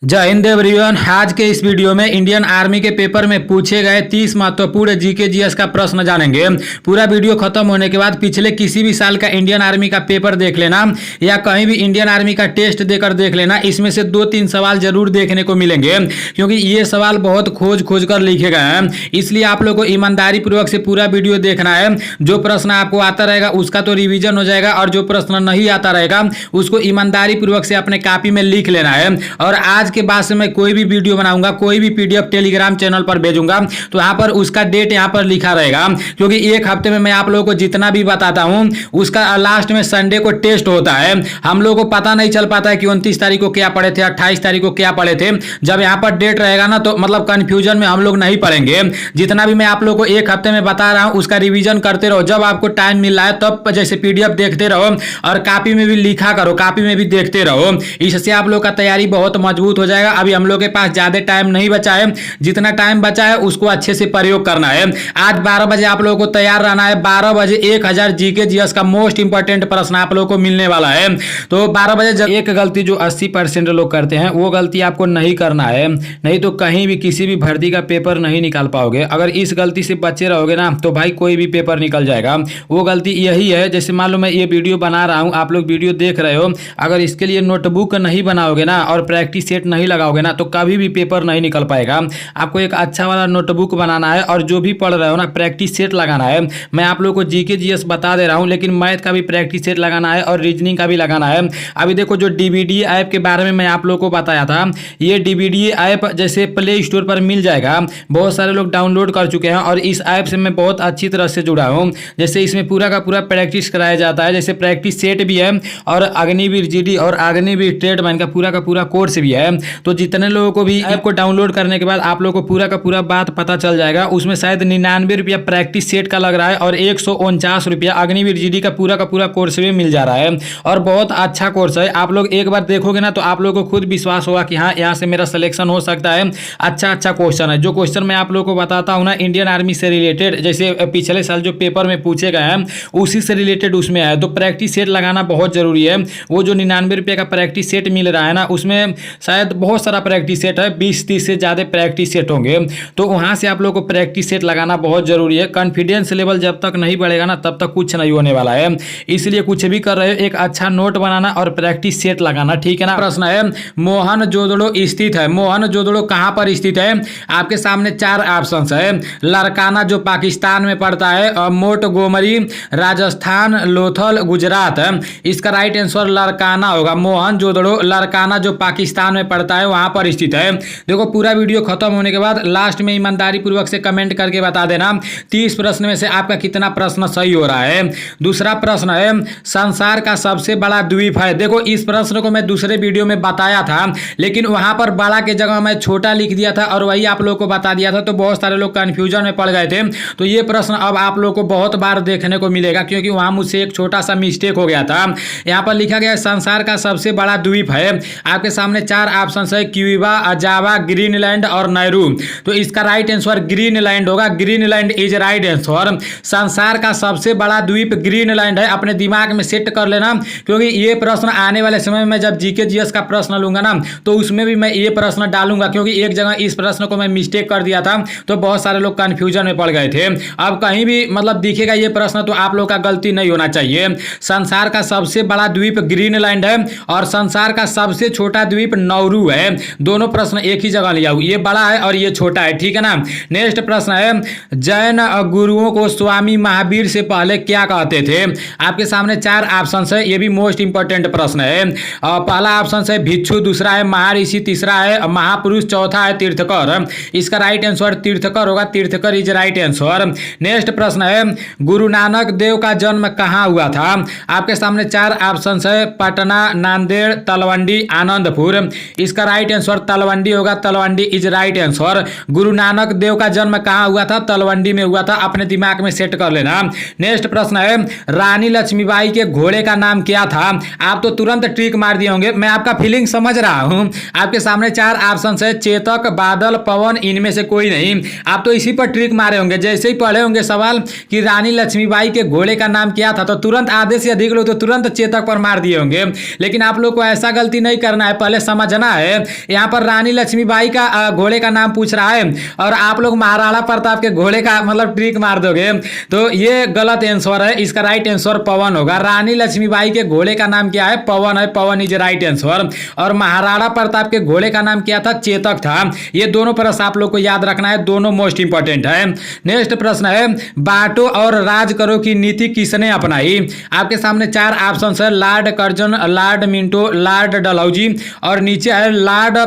जय हिंद एवरीवन। आज के इस वीडियो में इंडियन आर्मी के पेपर में पूछे गए 30 महत्वपूर्ण जीके जीएस का प्रश्न जानेंगे। पूरा वीडियो खत्म होने के बाद पिछले किसी भी साल का इंडियन आर्मी का पेपर देख लेना या कहीं भी इंडियन आर्मी का टेस्ट देकर देख लेना। इसमें से 2-3 सवाल जरूर देखने को मिलेंगे क्योंकि ये सवाल बहुत खोज कर लिखे गए हैं। इसलिए आप लोग को ईमानदारी पूर्वक से पूरा वीडियो देखना है। जो प्रश्न आपको आता रहेगा उसका तो रिविजन हो जाएगा और जो प्रश्न नहीं आता रहेगा उसको ईमानदारी पूर्वक से अपने कॉपी में लिख लेना है। और आज के बाद से मैं कोई भी वीडियो बनाऊंगा, कोई भी पीडीएफ टेलीग्राम चैनल पर भेजूंगा तो यहाँ पर उसका डेट यहाँ पर लिखा रहेगा, क्योंकि एक हफ्ते में मैं आप लोगों को जितना भी बताता हूँ उसका लास्ट में संडे को टेस्ट होता है। हम लोगों को पता नहीं चल पाता है कि 29 तारीख को क्या पढ़े थे, 28 तारीख को क्या पढ़े थे। जब यहाँ पर डेट रहेगा ना तो मतलब कंफ्यूजन में हम लोग नहीं पढ़ेंगे। जितना भी मैं आप लोगों को एक हफ्ते में बता रहा हूँ उसका रिविजन करते रहो। जब आपको टाइम मिल रहा है तब जैसे पीडीएफ देखते रहो और कॉपी में भी लिखा करो, कॉपी में भी देखते रहो। इससे आप लोग का तैयारी बहुत मजबूत हो जाएगा। अभी हम लोग के पास ज्यादा टाइम नहीं बचा है, जितना टाइम बचा है उसको अच्छे से प्रयोग करना है। आज 12 बजे आप लोगों को तैयार रहना है। 12 बजे 1000 जीके जीएस का मोस्ट इंपॉर्टेंट प्रश्न आप लोगों को मिलने वाला है। तो 12 बजे जब एक गलती जो 80% लोग करते हैं वो गलती आपको नहीं करना है, नहीं तो कहीं भी किसी भी भर्ती का पेपर नहीं निकाल पाओगे। अगर इस गलती से बचे रहोगे ना तो भाई कोई भी पेपर निकल जाएगा। वो गलती यही है, जैसे मान लो मैं ये वीडियो बना रहा हूँ, आप लोग वीडियो देख रहे हो, अगर इसके लिए नोटबुक नहीं बनाओगे ना और प्रैक्टिस सेट नहीं लगाओगे ना तो कभी भी पेपर नहीं निकल पाएगा। आपको एक अच्छा वाला नोटबुक बनाना है और जो भी पढ़ रहे हो ना प्रैक्टिस सेट लगाना है। मैं आप लोगों को जीके जीएस बता दे रहा हूं, लेकिन मैथ का भी प्रैक्टिस सेट लगाना है और रीजनिंग का भी लगाना है। अभी देखो जो डीवीडी ऐप के बारे में मैं आप लोगों को बताया था, ये डीवीडी ऐप जैसे प्ले स्टोर पर मिल जाएगा। बहुत सारे लोग डाउनलोड कर चुके हैं और इस ऐप से मैं बहुत अच्छी तरह से जुड़ा हूँ। जैसे इसमें पूरा का पूरा प्रैक्टिस कराया जाता है, जैसे प्रैक्टिस सेट भी है और अग्निवीर जीडी और अग्निवीर ट्रेडमैन का पूरा कोर्स भी है। तो जितने लोगों को भी ऐप को डाउनलोड करने के बाद आप लोगों को पूरा का पूरा बात पता चल जाएगा। उसमें शायद 99 रुपया प्रैक्टिस सेट का लग रहा है और 149 रुपया अग्निवीर जीडी का पूरा कोर्स भी मिल जा रहा है और बहुत अच्छा कोर्स है। आप लोग एक बार देखोगे ना तो आप लोगों को खुद विश्वास होगा कि हाँ यहाँ से मेरा सिलेक्शन हो सकता है। अच्छा क्वेश्चन है। जो क्वेश्चन मैं आप लोगों को बताता हूँ ना इंडियन आर्मी से रिलेटेड, जैसे पिछले साल जो पेपर में पूछे गए हैं उसी से रिलेटेड उसमें है। तो प्रैक्टिस सेट लगाना बहुत जरूरी है। वो जो 99 रुपये का प्रैक्टिस सेट मिल रहा है ना उसमें शायद बहुत सारा प्रैक्टिस सेट है, 20-30 से ज़्यादा प्रैक्टिस सेट होंगे। तो वहाँ से आप लोग को प्रैक्टिस सेट लगाना बहुत जरूरी है। कॉन्फिडेंस लेवल जब तक नहीं बढ़ेगा ना तब तक कुछ नहीं होने वाला है। इसलिए कुछ भी कर रहे हो एक अच्छा नोट बनाना और प्रैक्टिस सेट लगाना, ठीक है ना। प्रश्न है मोहनजोदड़ो स्थित है। मोहनजोदड़ो कहाँ पर स्थित है? आपके सामने 4 ऑप्शन है। लरकाना जो पाकिस्तान में पड़ता है, मोंटगोमरी राजस्थान, लोथल गुजरात। इसका राइट आंसर लरकाना होगा। मोहनजोदड़ो लरकाना जो पाकिस्तान में पड़ता है वहां पर स्थित है। देखो पूरा वीडियो खत्म होने के बाद लास्ट में ईमानदारी पूर्वक से कमेंट करके बता देना 30 प्रश्न में से आपका कितना प्रश्न सही हो रहा है। दूसरा प्रश्न है संसार का सबसे बड़ा द्वीप है। देखो इस प्रश्न को मैं दूसरे वीडियो में बताया था, लेकिन वहां पर बड़ा के जगह मैं छोटा लिख दिया था और वही आप लोगों को बता दिया था, तो बहुत सारे लोग कंफ्यूजन में पड़ गए थे। तो ये प्रश्न अब आप लोग को बहुत बार देखने को मिलेगा क्योंकि वहां मुझसे एक छोटा सा मिस्टेक हो गया था। यहाँ पर लिखा गया संसार का सबसे बड़ा द्वीप है। आपके सामने 4 ऑप्शन है, क्यूबा, जावा, ग्रीनलैंड और नेहरू। तो इसका राइट आंसर ग्रीनलैंड होगा। Greenland is right answer. संसार का सबसे बड़ा द्वीप ग्रीनलैंड है। अपने दिमाग में सेट कर लेना, क्योंकि ये प्रश्न आने वाले समय में जब जीके जीएस का प्रश्न लूंगा ना तो उसमें भी मैं ये प्रश्न डालूंगा, क्योंकि एक जगह इस प्रश्न को मैं मिस्टेक कर दिया था तो बहुत सारे लोग कंफ्यूजन में पड़ गए थे। अब कहीं भी मतलब दिखेगा ये प्रश्न तो आप लोग का गलती नहीं होना चाहिए। संसार का सबसे बड़ा द्वीप ग्रीनलैंड है और संसार का सबसे छोटा द्वीप नौरू है। दोनों प्रश्न एक ही जगह लिया, ये बड़ा है और ये छोटा है, ठीक है ना। नेक्स्ट प्रश्न है जैन गुरुओं को स्वामी महावीर से पहले क्या कहते थे? आपके सामने 4 ऑप्शन है, ये भी मोस्ट इंपॉर्टेंट प्रश्न है। पहला ऑप्शन है भिक्षु, दूसरा है महर्षि, तीसरा है महापुरुष, चौथा है तीर्थकर। इसका राइट आंसर तीर्थकर होगा। तीर्थकर इज राइट आंसर। नेक्स्ट प्रश्न है गुरु नानक देव का जन्म कहाँ हुआ था? आपके सामने 4 ऑप्शन है, पटना, नांदेड़, तलवंडी, आनंदपुर। इसका राइट आंसर तलवंडी होगा। Talwandi is right answer. Guru Nanak Dev का जन्म कहाँ हुआ था? तलवंडी में हुआ था। अपने दिमाग में सेट कर लेना। नेक्स्ट प्रश्न है रानी लक्ष्मीबाई के घोड़े का नाम क्या था? आप तो तुरंत ट्रिक मार दिए होंगे, मैं आपका फीलिंग समझ रहा हूं। आपके सामने 4 ऑप्शन है, चेतक, बादल, पवन, इनमें से कोई नहीं। आप तो इसी पर ट्रिक मारे होंगे। जैसे ही पढ़े होंगे सवाल कि रानी लक्ष्मीबाई के घोड़े का नाम क्या था तो तुरंत आधे से अधिक लोग तो तुरंत चेतक पर मार दिए होंगे। लेकिन आप लोग को ऐसा गलती नहीं करना है, पहले समझना रहा है, यहाँ पर रानी लक्ष्मीबाई का घोड़े का नाम पूछ रहा है और आप लोग महाराणा प्रताप के घोड़े का मतलब ट्रिक मार दोगे, तो ये गलत आंसर है। इसका राइट आंसर पवन होगा। रानी लक्ष्मीबाई के घोड़े का नाम क्या है? पवन है। पवन इज राइट आंसर। और महाराणा प्रताप के घोड़े का नाम क्या था? चेतक था। ये दोनों प्रश्न आप लोग को याद रखना है, दोनों मोस्ट इंपॉर्टेंट है। नेक्स्ट प्रश्न है, बांटो और राज करो की नीति किसने अपनाई? आपके सामने चार ऑप्शन है, Lord Curzon, Lord Minto, Lord Dalhousie और नीचे है लॉर्ड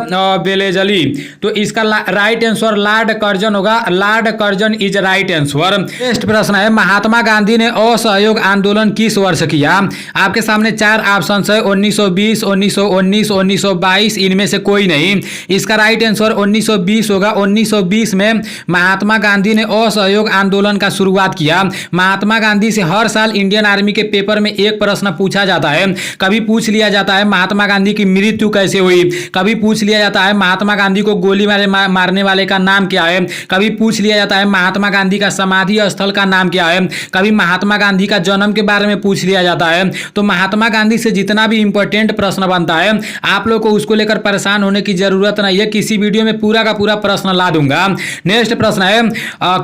वेलेजली। तो इसका राइट आंसर लॉर्ड कर्जन होगा। Lord Curzon is right answer. Next प्रश्न है, महात्मा गांधी ने असहयोग आंदोलन किस वर्ष किया? आपके सामने चार ऑप्शन है, 1920, 1919, 1922, इनमें से कोई नहीं। इसका राइट आंसर 1920 होगा। 1920 में महात्मा गांधी ने असहयोग आंदोलन का शुरुआत किया। महात्मा गांधी से हर साल इंडियन आर्मी के पेपर में एक प्रश्न पूछा जाता है। कभी पूछ लिया जाता है महात्मा गांधी की मृत्यु कैसे हुई, कभी पूछ लिया जाता है महात्मा गांधी को गोली मारने वाले का नाम क्या है, कभी पूछ लिया जाता है महात्मा गांधी का समाधि स्थल का नाम क्या है, कभी महात्मा गांधी का जन्म के बारे में पूछ लिया जाता है। तो महात्मा गांधी से जितना भी इंपॉर्टेंट प्रश्न बनता है, आप लोग को उसको लेकर परेशान होने की जरूरत नहीं है। किसी वीडियो में पूरा का पूरा प्रश्न ला दूंगा। नेक्स्ट प्रश्न है,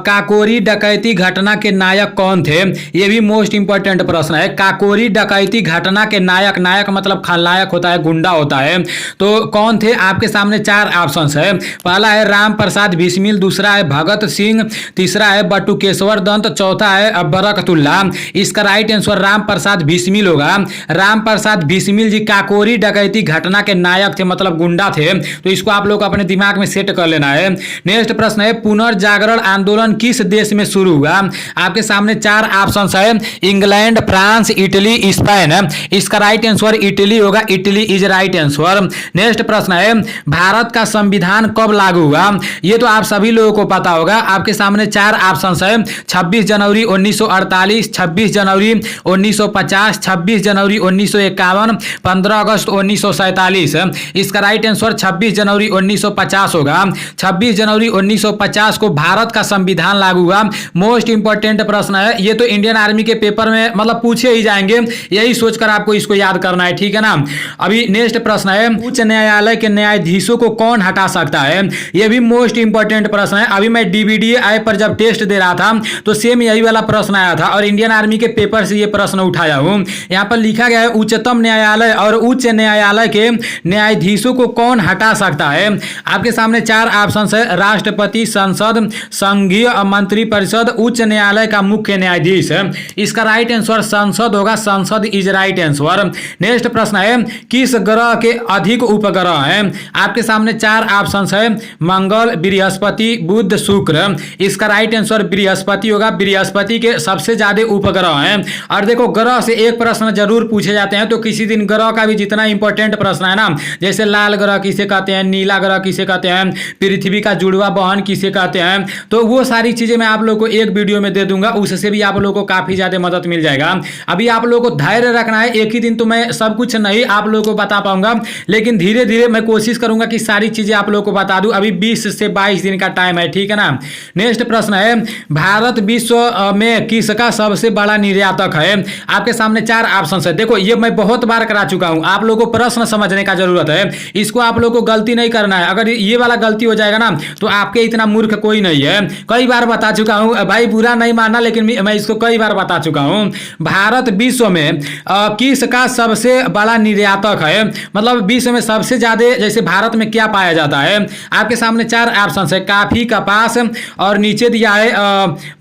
काकोरी डकैती घटना के नायक कौन थे? यह भी मोस्ट इंपॉर्टेंट प्रश्न है। काकोरी डकैती घटना के नायक, नायक मतलब खलनायक होता है, गुंडा होता है, तो कौन थे? आपके सामने चार ऑप्शंस है। पहला है राम प्रसाद बिस्मिल, दूसरा है भगत सिंह, तीसरा है बटुकेश्वर दत्त, चौथा है बरकतुल्ला। इसका राइट आंसर राम प्रसाद बिस्मिल होगा। राम प्रसाद बिस्मिल जी काकोरी डकैती घटना के नायक थे, मतलब गुंडा थे। तो इसको आप लोग अपने दिमाग में सेट कर लेना है। नेक्स्ट प्रश्न है, पुनर्जागरण आंदोलन किस देश में शुरू हुआ? आपके सामने चार ऑप्शंस है, इंग्लैंड, फ्रांस, इटली, स्पेन। इसका राइट आंसर इटली होगा। Italy is right answer. Next प्रश्न है, भारत का संविधान कब लागू हुआ? ये तो आप सभी लोगों को पता होगा। आपके सामने चार ऑप्शंस है, 26 जनवरी 1948, 26 जनवरी 1950, 26 जनवरी 1951, 15 अगस्त 1947। इसका राइट आंसर 26 जनवरी 1950 होगा। 26 जनवरी 1950 को भारत का संविधान लागू हुआ। मोस्ट इंपॉर्टेंट प्रश्न है, ये तो इंडियन आर्मी के पेपर में मतलब पूछे ही जाएंगे, यही सोचकर आपको इसको याद करना है, ठीक है ना। अभी नेक्स्ट प्रश्न है, उच्च न्यायालय के न्यायाधीशों को कौन हटा सकता है? यह भी मोस्ट इंपॉर्टेंट प्रश्न है। अभी मैं डीबीडी ऐप पर जब टेस्ट दे रहा था तो सेम यही वाला प्रश्न आया था और इंडियन आर्मी के पेपर से यह प्रश्न उठाया हूं। यहां पर लिखा गया है, उच्चतम न्यायालय और उच्च न्यायालय के न्यायाधीशों को कौन हटा सकता है? आपके सामने चार ऑप्शन है, राष्ट्रपति, संसद, संघीय मंत्रिपरिषद, उच्च न्यायालय का मुख्य न्यायाधीश। इसका राइट आंसर संसद होगा। संसद इज राइट आंसर। नेक्स्ट प्रश्न है, किस ग्रह के अधिक उपग्रह हैं? आपके सामने चार ऑप्शन है, मंगल, बृहस्पति, बुध, शुक्र। इसका राइट आंसर बृहस्पति होगा। बृहस्पति के सबसे ज्यादा उपग्रह हैं। और देखो, ग्रह से एक प्रश्न जरूर पूछे जाते हैं, तो किसी दिन ग्रह का भी जितना इंपॉर्टेंट प्रश्न है ना, जैसे लाल ग्रह किसे कहते हैं, नीला ग्रह किसे कहते हैं, पृथ्वी का जुड़वा बहन किसे कहते हैं, तो वो सारी चीजें मैं आप लोग को एक वीडियो में दे दूंगा। उससे भी आप लोग को काफी ज्यादा मदद मिल जाएगा। अभी आप लोग को धैर्य रखना है। एक ही दिन तो मैं सब कुछ नहीं आप लोगों को बता पाऊंगा, लेकिन धीरे धीरे मैं कोशिश करूंगा कि सारी चीजें आप लोगों को बता दूं। अभी 20 से 22 दिन का टाइम है, ठीक है ना। नेक्स्ट प्रश्न है, भारत विश्व में किसका सबसे बड़ा निर्यातक है? आपके सामने चार ऑप्शन है। देखो, ये मैं बहुत बार करा चुका हूं, आप लोगों को प्रश्न समझने का जरूरत है। इसको आप लोगों को गलती नहीं करना है। अगर ये वाला गलती हो जाएगा ना, तो आपके इतना मूर्ख कोई नहीं है। कई बार बता चुका हूं भाई, बुरा नहीं मानना, लेकिन मैं इसको कई बार बता चुका हूं। भारत विश्व में किसका सबसे बड़ा निर्यातक है? मतलब विश्व में सबसे ज्यादा जैसे भारत में क्या पाया जाता है? आपके सामने चार ऑप्शन है, काफी, कपास और नीचे दिया है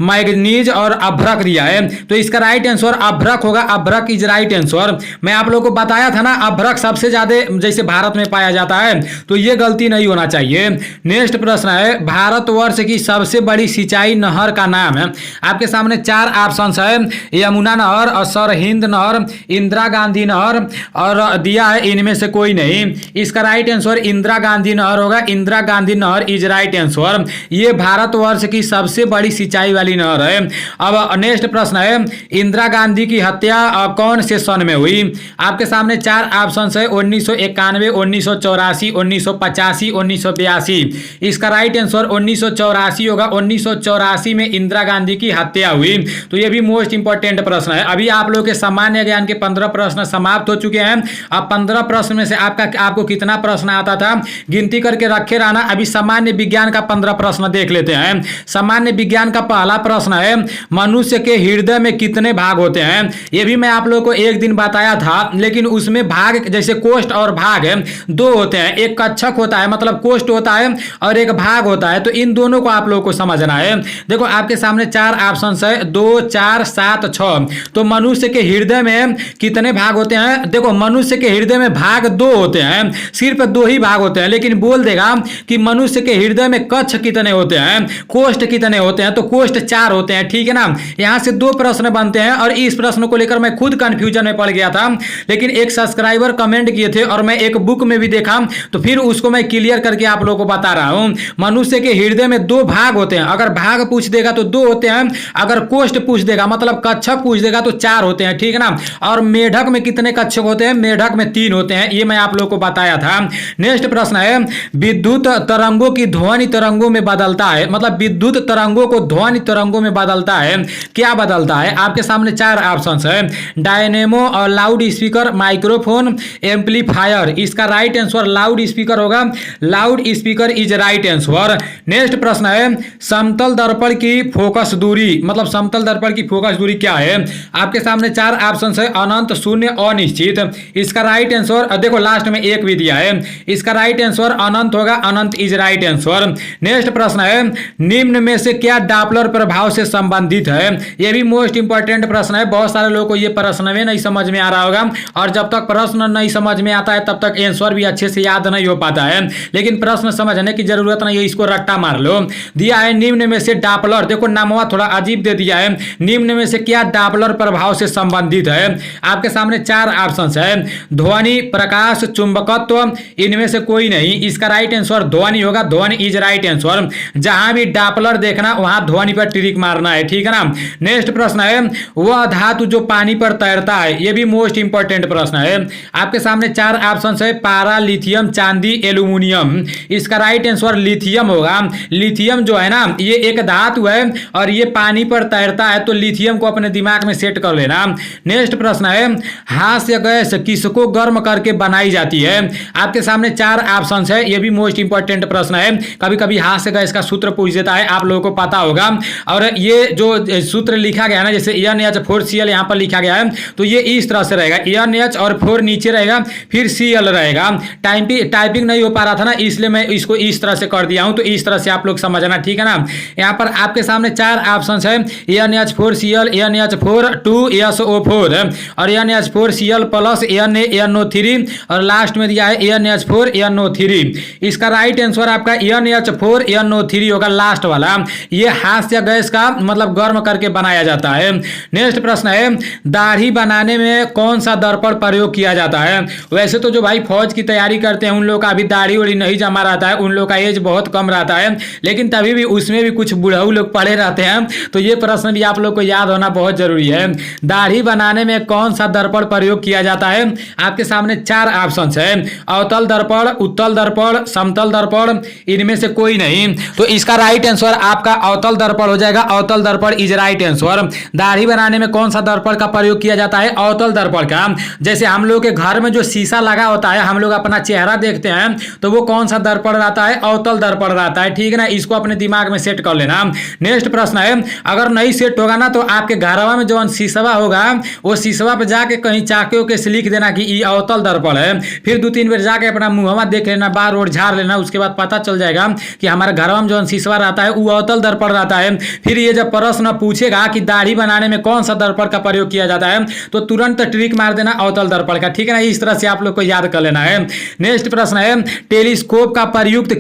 मैग्नीज और अभ्रक दिया है। तो इसका राइट आंसर अभ्रक होगा। अभ्रक इज राइट आंसर। मैं आप लोगों को बताया था ना, अभ्रक सबसे ज्यादा जैसे भारत में पाया जाता है, तो ये गलती नहीं होना चाहिए। नेक्स्ट प्रश्न है, भारतवर्ष की सबसे बड़ी सिंचाई नहर का नाम है? आपके सामने चार ऑप्शन है, यमुना नहर और सरहिंद नहर, इंदिरा गांधी नहर और दिया है इनमें से कोई नहीं। इसका राइट आंसर इंदिरा गांधी नहर होगा। इंदिरा गांधी नहर इज राइट आंसर। ये भारतवर्ष की सबसे बड़ी सिंचाई वाली नहर है। अब नेक्स्ट प्रश्न है, इंदिरा गांधी की हत्या कौन से सन में हुई? आपके सामने चार ऑप्शन है, 1991, 1984, 1985, 1982। इसका राइट आंसर 1984 होगा। 1984 में इंदिरा गांधी की हत्या हुई। तो ये भी मोस्ट इंपॉर्टेंट प्रश्न है। अभी आप लोग के सामान्य ज्ञान के 15 प्रश्न समाप्त हो चुके हैं। अब 15 प्रश्न में से आपको कितना प्रश्न आता था गिनती करके रखे रहना। अभी सामान्य विज्ञान का 15 प्रश्न देख लेते हैं। सामान्य विज्ञान का पहला प्रश्न है मनुष्य के हृदय में कितने भाग होते हैं। यह भी मैं आप लोगों को एक दिन बताया था, लेकिन उसमें भाग जैसे कोष्ठ और भाग है दो होते हैं। एक कक्षक होता है मतलब कोष्ठ होता है और एक भाग होता है, तो इन दोनों को आप लोगों को समझना है। देखो आपके सामने 4 ऑप्शन है 2, 4, 7, 6। तो मनुष्य के हृदय में कितने भाग होते हैं। देखो मनुष्य के हृदय में भाग 2 होते हैं, सिर्फ 2 ही भाग होते हैं, लेकिन बोल देगा कि मनुष्य के हृदय में कक्ष कितने होते हैं, कोष्ठ कितने होते हैं, तो कोष्ठ 4 होते हैं। ठीक है ना। यहां से 2 प्रश्न बनते हैं और इस प्रश्न को लेकर मैं खुद कंफ्यूजन में पड़ गया था, लेकिन एक सब्सक्राइबर कमेंट किए थे और मैं एक बुक में भी देखा, तो फिर उसको मैं क्लियर करके आप लोगों को बता रहा हूं। मनुष्य के हृदय में 2 भाग होते हैं। अगर भाग पूछ देगा तो 2 होते हैं, अगर कोष्ठ पूछ देगा मतलब कक्षक पूछ देगा तो 4 होते हैं। ठीक है ना। और मेढक में कितने कक्षक होते हैं, मेढक में 3 होते हैं, ये मैं आप लोगों को बताया था। नेक्स्ट प्रश्न है विद्युत तरंगों की ध्वनि तरंगों में बदलता है, मतलब विद्युत तरंगों को ध्वनि तरंगों में बदलता है, क्या बदलता है। आपके सामने 4 ऑप्शंस है डायनेमो और लाउड स्पीकर, माइक्रोफोन, एम्पलीफायर। इसका राइट आंसर लाउड स्पीकर होगा। Loud speaker is right answer. Next प्रश्न है समतल दर्पण की फोकस दूरी, मतलब समतल दर्पण की फोकस दूरी क्या है। आपके सामने 4 ऑप्शन है अनंत, शून्य, अनिश्चित। इसका राइट आंसर देखो लास्ट में 1 भी दिया है, इसका राइट आंसर अनंत होगा। अनंत इज राइट आंसर। नेक्स्ट प्रश्न है निम्न में से क्या डॉपलर प्रभाव से संबंधित है। यह भी मोस्ट इंपॉर्टेंट प्रश्न है। बहुत सारे लोगों को यह प्रश्न में नहीं समझ में आ रहा होगा, और जब तक प्रश्न नहीं समझ में आता है तब तक आंसर भी अच्छे से याद नहीं हो पाता है। लेकिन प्रश्न समझने की जरूरत नहीं है, इसको रट्टा मार लो। दिया है निम्न में से डॉपलर, देखो नामवा थोड़ा अजीब दे दिया है, निम्न में से क्या डॉपलर प्रभाव से संबंधित है। आपके सामने 4 ऑप्शंस है ध्वनि, प्रकाश, चुंबकत्व, इनमें से कोई नहीं। इसका राइट आंसर ध्वनि होगा। ध्वनि इज राइट आंसर। जहां भी डॉपलर देखना वहां ध्वनि पर ट्रिक मारना है। ठीक है ना। नेक्स्ट प्रश्न है वह धातु जो पानी पर तैरता है, यह भी मोस्ट इंपॉर्टेंट प्रश्न है। आपके सामने 4 ऑप्शन है पारा, लिथियम, चांदी, एल्यूमिनियम। इसका राइट आंसर लिथियम होगा। लिथियम जो है ना ये एक धातु है और ये पानी पर तैरता है, तो लिथियम को अपने दिमाग में सेट कर लेना। नेक्स्ट प्रश्न है हास्य गैस किसको गर्म करके बनाई जाती है। आपके सामने 4 ऑप्शन है, ये भी मोस्ट इंपॉर्टेंट प्रश्न है। कभी कभी हास्य गैस का सूत्र पूछ देता है, आप लोगों को पता होगा। और ये जो सूत्र लिखा गया है ना, जैसे NH4Cl यहाँ पर लिखा गया है, तो ये इस तरह से रहेगा, NH और 4 नीचे रहेगा, फिर Cl रहेगा। टाइपिंग नहीं हो पा रहा था ना, इसलिए मैं इसको इस तरह से कर दिया हूं, तो इस तरह से आप लोग समझना। ठीक है ना। यहाँ पर आपके सामने 4 ऑप्शन है NH4Cl, NH4 2SO4 और NH4Cl प्लस NaNO3 और लास्ट में दिया है NH4NO3। इसका राइट आंसर आपका NH4NO3 होगा, लास्ट वाला। ये हास्य गैस का मतलब गर्म करके बनाया जाता है। नेक्स्ट प्रश्न है दाढ़ी बनाने में कौन सा दर्पण प्रयोग किया जाता है। वैसे तो जो भाई फौज की तैयारी करते हैं उन लोग का अभी दाढ़ी उड़ी नहीं जमा रहता है, उन लोग का एज बहुत कम रहता है, लेकिन तभी भी उसमें भी कुछ बुढ़ऊ लोग पड़े रहते हैं, तो ये प्रश्न भी आप लोग को याद होना बहुत जरूरी है। दाढ़ी बनाने में कौन सा दर्पण प्रयोग किया जाता है। आपके सामने 4 ऑप्शन है अवतल दर्पण, उत्तल दर्पण, समतल दर्पण, इनमें से कोई नहीं। तो इसका राइट आंसर आपका अवतल दर्पण हो जाएगा। अवतल दर्पण इज राइट आंसर। दाढ़ी बनाने में कौन सा दर्पण का प्रयोग किया जाता है, अवतल दर्पण का। जैसे हम लोग के घर में जो शीशा लगा होता है, हम लोग अपना चेहरा देखते हैं, तो वो कौन सा दर्पण रहता है, अवतल दर्पण रहता है। ठीक है ना। इसको अपने दिमाग में सेट कर लेना। नेक्स्ट प्रश्न है अगर नहीं सेट होगा ना, तो आपके घरवा में जो शीशवा होगा वो शीशवा पे जाके कहीं चाके के से लिख देना कि ये अवतल दर्पण है, फिर 2-3 बार जाके अपना मुंहवा देख लेना, बार और झाड़ लेना, उसके बाद पता चल जाएगा कि हमारे घरवा में जो शीशवा रहता है वो अवतल दर्पण रहता है। फिर ये जब प्रश्न पूछेगा कि दाढ़ी बनाने में कौन सा दर्पण का प्रयोग किया जाता है, तो तुरंत ट्रिक मार देना अवतल दर्पण का। ठीक है ना। इस तरह से आप लोग को याद कर लेना है। नेक्स्ट प्रश्न है टेलीस्कोप का प्रयुक्त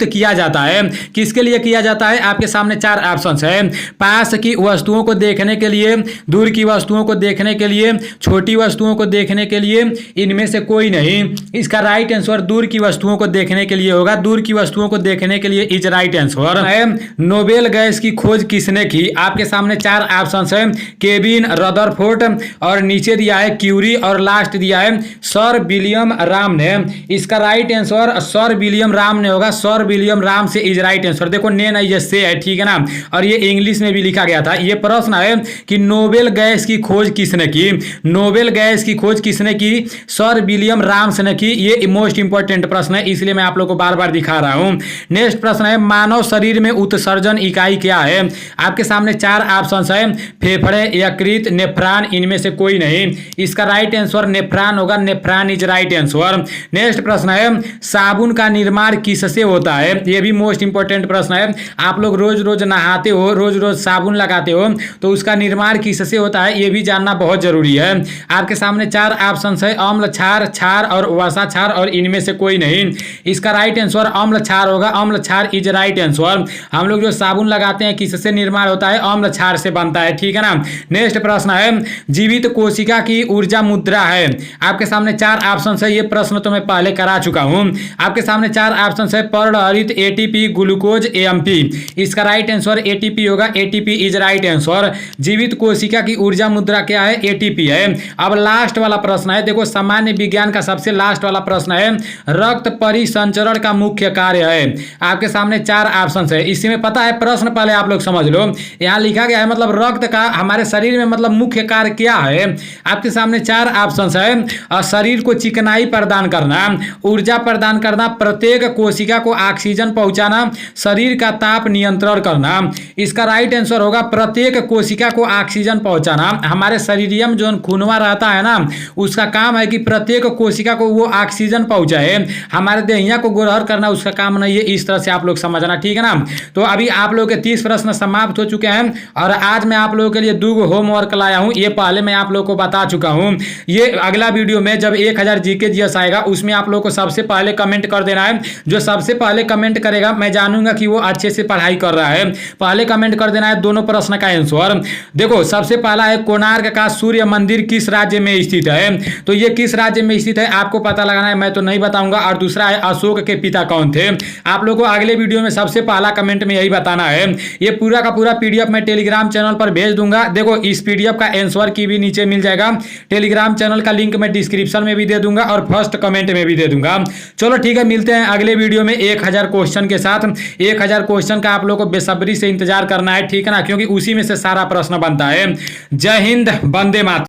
किया जाता है, किसके लिए किया जाता है। आपके सामने 4 ऑप्शन है पास की वस्तुओं को देखने के लिए, दूर की वस्तुओं को देखने के लिए, छोटी वस्तुओं को देखने के लिए, इनमें से कोई नहीं। इसका राइट आंसर दूर की वस्तुओं को देखने के लिए होगा। दूर की वस्तुओं को देखने के लिए इज राइट आंसर है। नोबेल गैस की खोज किसने की। आपके सामने 4 ऑप्शन है केविन रदरफोर्ड और नीचे दिया है क्यूरी और लास्ट दिया है सर विलियम राम ने। इसका right answer sir William Ram ने होगा। सर विलियम राम से इज राइट आंसर। देखो ने नहीं ये से है। ठीक है ना। और ये इंग्लिश में भी लिखा गया था। ये प्रश्न है कि नोबेल गैस की खोज किसने की। नोबेल गैस की खोज किसने की, सर सर विलियम राम्स ने की? ये मोस्ट इंपॉर्टेंट प्रश्न है, इसलिए मैं आप लोग को बार बार दिखा रहा हूं। नेक्स्ट प्रश्न है मानव शरीर में उत्सर्जन इकाई क्या है? आपके सामने 4 ऑप्शंस है, फेफड़े, यकृत, नेफ्रॉन, इनमें से कोई नहीं। इसका राइट आंसर नेफ्रॉन होगा, nephron is right answer. Next प्रश्न है साबुन का निर्माण किससे होता है? ये भी मोस्ट इंपॉर्टेंट प्रश्न है। आप लोग रोज रोज नहाते हो, रोज रोज साबुन लगाते हो, तो उसका निर्माण किससे होता है ये भी जानना बहुत जरूरी है। आपके सामने 4 ऑप्शंस है, अम्ल क्षार, क्षार और वसा क्षार, और इनमें से कोई नहीं। इसका राइट आंसर अम्ल क्षार होगा, अम्ल क्षार इज राइट आंसर। हम लोग जो साबुन लगाते हैं किससे निर्माण होता है? अम्ल क्षार से बनता है, ठीक है ना। नेक्स्ट प्रश्न है जीवित कोशिका की ऊर्जा मुद्रा है। आपके सामने 4 ऑप्शंस है, ये प्रश्न तो मैं पहले करा चुका हूं। आपके सामने 4 ऑप्शंस है, पर्ण हरित, एटीपी, ग्लूकोज, एएमपी। इसका राइट आंसर एटीपी होगा, एटीपी इज राइट आंसर। जीवित कोशिका की ऊर्जा मुद्रा क्या है? एटीपी है। अब लास्ट वाला प्रश्न है, देखो सामान्य विज्ञान का सबसे लास्ट वाला प्रश्न है रक्त परिसंचरण का मुख्य कार्य है। आपके सामने 4 ऑप्शंस है, इसमें पता है प्रश्न पहले आप लोग समझ लो। यहां लिखा गया है मतलब रक्त का हमारे शरीर में मतलब मुख्य कार्य क्या है। आपके सामने 4 ऑप्शंस है, शरीर को चिकनाई प्रदान करना, ऊर्जा प्रदान करना, प्रत्येक कोशिका को ऑक्सीजन पहुंचाना, शरीर का ताप नियंत्रण करना। इसका राइट आंसर होगा प्रत्येक कोशिका को ऑक्सीजन पहुंचाना। हमारे शरीरियम जो खूनवा रहता है ना, उसका काम है कि प्रत्येक कोशिका को वो ऑक्सीजन पहुंचाए। हमारे देहिया को ग्रहण करना उसका काम नहीं है। इस तरह से आप लोग समझना, ठीक है ना। तो अभी आप लोग के 30 प्रश्न समाप्त हो चुके हैं, और आज मैं आप लोगों के लिए 2 होमवर्क लाया हूं। ये पहले मैं आप लोगों को बता चुका हूं। ये अगला वीडियो में जब 1000 जीके जीएस आएगा उसमें आप लोगों को सबसे पहले कमेंट कर देना है। जो सबसे पहले कमेंट करेगा मैं जानूंगा कि वो अच्छे से पढ़ाई कर रहा है। पहले कमेंट कर देना है दोनों प्रश्न का आंसर। देखो सबसे पहला है कोणार्क का सूर्य मंदिर किस राज्य में स्थित है? तो ये किस राज्य में स्थित है आपको पता लगाना है, मैं तो नहीं बताऊंगा। और दूसरा है अशोक के पिता कौन थे? आप लोगों को अगले वीडियो में सबसे पहला कमेंट में यही बताना है। ये पूरा का पूरा पीडीएफ मैं टेलीग्राम चैनल पर भेज दूंगा। देखो इस पीडीएफ का आंसर की भी नीचे मिल जाएगा। टेलीग्राम चैनल का लिंक मैं डिस्क्रिप्शन में भी दे दूंगा और फर्स्ट कमेंट में भी दे दूंगा। चलो ठीक है, मिलते हैं अगले वीडियो में 1000 क्वेश्चन के साथ। 1000 क्वेश्चन का आप लोग को बेसब्री से इंतजार करना है, ठीक है ना, क्योंकि उसी में से सारा प्रश्न बनता है। जय हिंद, वंदे मातरम।